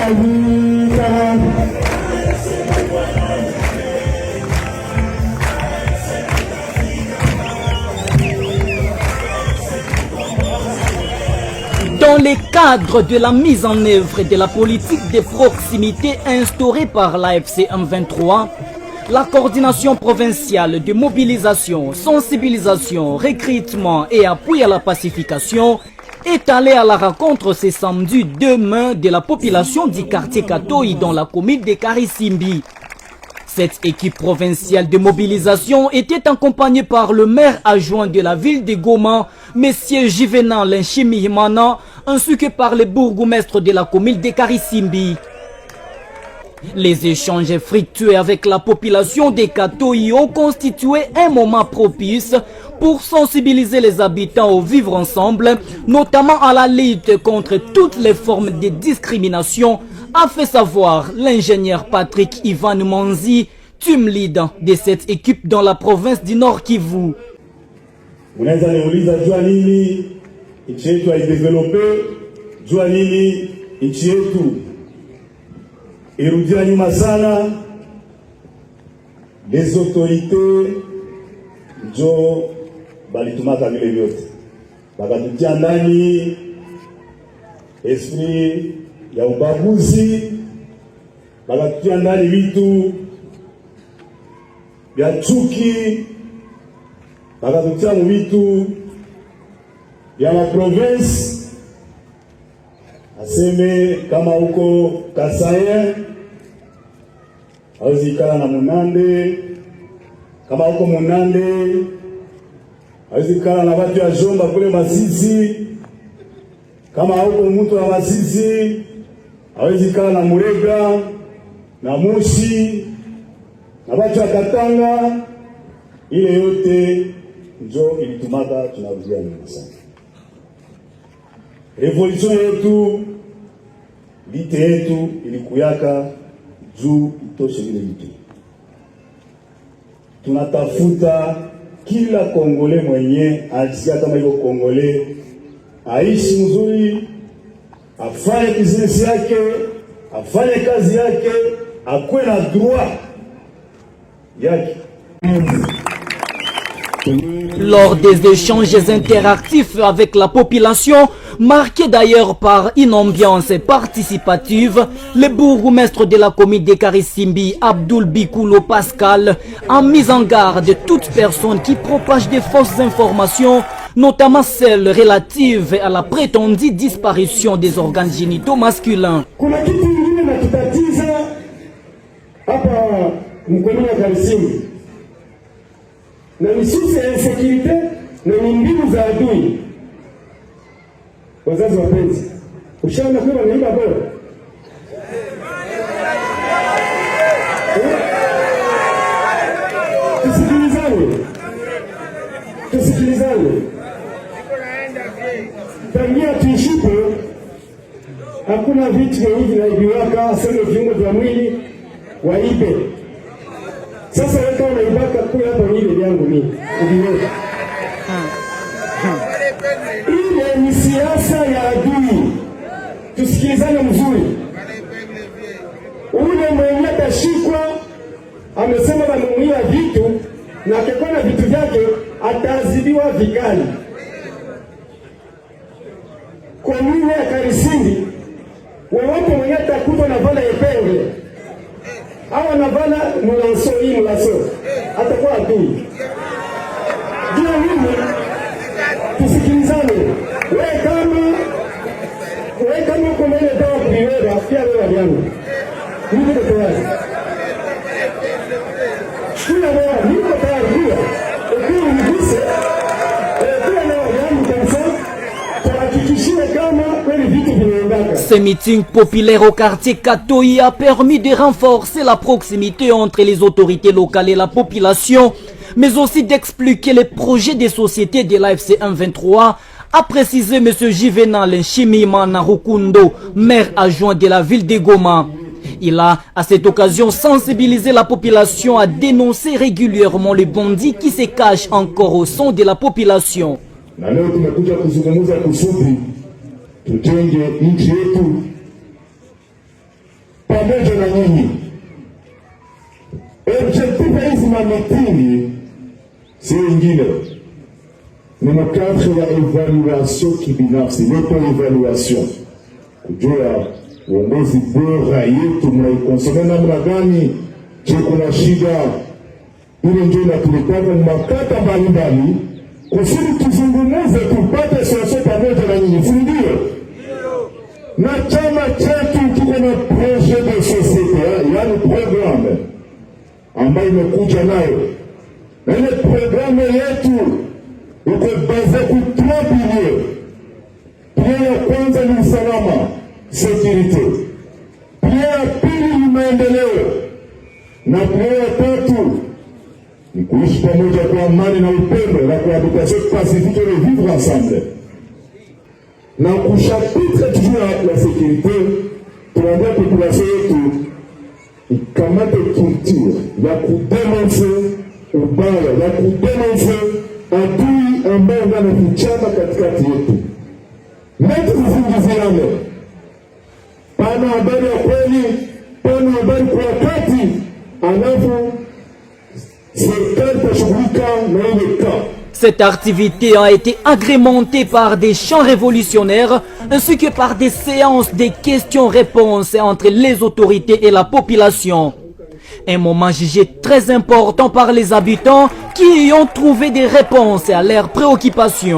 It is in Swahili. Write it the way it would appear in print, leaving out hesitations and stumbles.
Dans le cadre de la mise en œuvre de la politique de proximité instaurée par l'AFC M23, la coordination provinciale de mobilisation, sensibilisation, recrutement et appui à la pacification est allée à la rencontre ce samedi 2 mai de la population du quartier Katoi dans la commune de Karisimbi. Cette équipe provinciale de mobilisation était accompagnée par le maire adjoint de la ville de Goma, M. Juvenal Nshimihimana, ainsi que par le bourgmestre de la commune de Karisimbi. Les échanges fructueux avec la population de Katoi ont constitué un moment propice pour sensibiliser les habitants au vivre ensemble, notamment à la lutte contre toutes les formes de discrimination, a fait savoir l'ingénieur Patrick Ivan Manzi, team leader de cette équipe dans la province du Nord Kivu. Unaweza niuliza jua nini nchi yetu haidevelope, jua nini nchi yetu irudia nyuma sana. Les autorités njo balitumaka vile vyote, bakatutia ndani esprit ya ubaguzi, bakatutia ndani vitu vya chuki, bakatutia mu vitu vya maprovince. Aseme kama huko Kasai hawezi kala na Munande, kama huko Munande hawezi kala na watu ya Jomba kule Masisi, kama huko mtu wa Masisi hawezi kala na Murega na Mushi na watu wa Katanga. Ile yote njo ilitumaka tunarudia nyuma sana. Revolution yetu, vite yetu ilikuyaka juu itoshe vile vitu. Tunatafuta kila Kongole mwenye ajisikia kama hivyo Kongole aishi mzuri, afanye business yake, afanye kazi yake, akuwe na droit yake. Lors des échanges interactifs avec la population, marqués d'ailleurs par une ambiance participative, le bourgmestre de la commune de Karisimbi, Abdul Bikoulo Pascal, a mis en garde toute personne qui propage de fausses informations, notamment celles relatives à la prétendue disparition des organes génitaux masculins. Na misusi ya insekurite na mbinu za adui. Wazazi wapenzi, ushaona kwa wanaimba bora? Tusikilizane. Tangia tuishipo, hakuna vitu vya hivi na ibiwaka, aseme viungo vya mwili, waibe. Sasa wewe kama unaibaka kule hapa ile yangu mimi uliweka. Ile ni siasa ya adui. Tusikilizane mzuri. Ule mwenye atashikwa amesema wanamuia vitu na akikona vitu vyake ataadhibiwa vikali. Kwa nini ya Karisimbi wowote mwenye atakuta na vala epenge awa navala mulaso hii mulaso atakuwa adui. Jua nini? Tusikilizane. Wewe kama uko mbele dawa kuiweka pia wewe waliangu. Niko tayari. Kila wewe niko tayari pia. Ukiri niguse. Kila wewe waliangu kanisa. Tuhakikishie kama kweli vitu vinaendaka. Ce meeting populaire au quartier Katoi a permis de renforcer la proximité entre les autorités locales et la population, mais aussi d'expliquer les projets des sociétés de l'AFC M23, a précisé M. Juvenal Nshimihimana Rukundo, maire adjoint de la ville de Goma. Il a, à cette occasion, sensibilisé la population à dénoncer régulièrement les bandits qui se cachent encore au sein de la population. Tutenge nchi yetu pamoja na nyinyi. Objectif hizi mamitini si ingine, ni makadre ya evaluation kibinafsi, auto-evaluation, kujua uongozi bora yetu mnaikonsome namna gani. Je, kuna shida ile ndio inatulipata makata mbalimbali kusudi tuzungumuze tupate solution pamoja na nyinyi, si ndio? Na chama chetu kiko na projet de societe, yaani programme ambayo imekuja nayo, na ile programme yetu iko baze ku 3 piliers. Pilier ya kwanza ni usalama, security. Pilier ya pili ni maendeleo, na pilier ya tatu ni kuishi pamoja kwa amani na upendo, na cohabitation pacifique et vivre ensemble. Na kushapitre toujours la sécurité, tunaambia population yetu ikamate culture ya kudenonse ubaya, ya kudenonse adui ambaye anafichana katikati yetu. Neti zisingiziane, pana habari ya kweli, pana habari kwa wakati, alafu serikali tashughulika na ile cas. Cette activité a été agrémentée par des chants révolutionnaires ainsi que par des séances de questions-réponses entre les autorités et la population. Un moment jugé très important par les habitants qui y ont trouvé des réponses à leurs préoccupations.